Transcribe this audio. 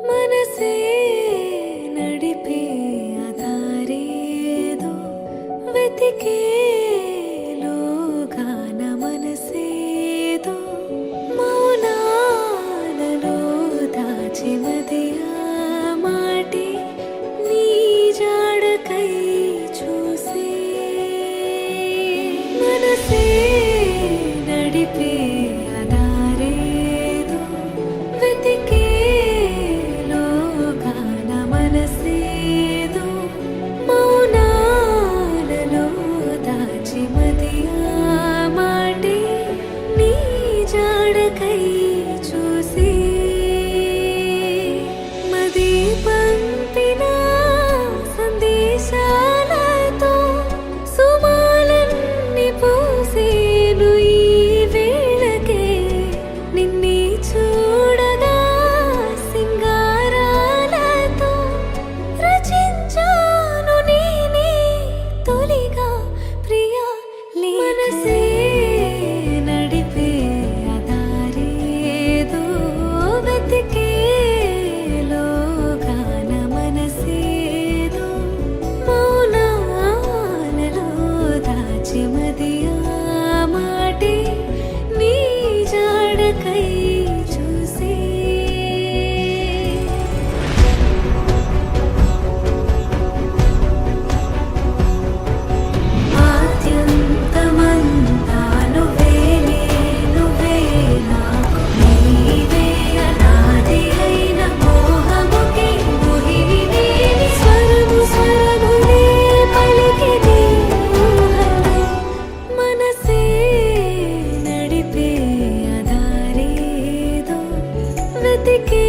మనసే నడిపే అదారేదో వెతికేలోగాన మనసేదో మౌనాలలో దాచి మదియా మాటి నీ జాడకై చూసే మనసే నడిపే అదారేదో వెతికే మనసేదో మౌనాలలో దాచి మదియా మాటే నీ జాడకై చూసి మది పంపిన సందేశాలతో సుమాలన్నీ పూసేను ఈ వేళకే నిన్నే చూడగా సింగారాలతో రచించాను నేనే తొలిగా ప్రియా మనసే నడిపే అదారేదో వెతికేలోగాన మనసేదో మౌనాలలో దాచి మదియా మాటే నీ జాడకై చూసే ఆద్యంతమంతా నువ్వేలే నువ్వే నాకు నీవే అనాది అయిన మోహముకే మోహిని నేనే స్వరము స్వరమునే పలికి నీ ఊహలే మనసే నడిపే అదారేదో వెతికే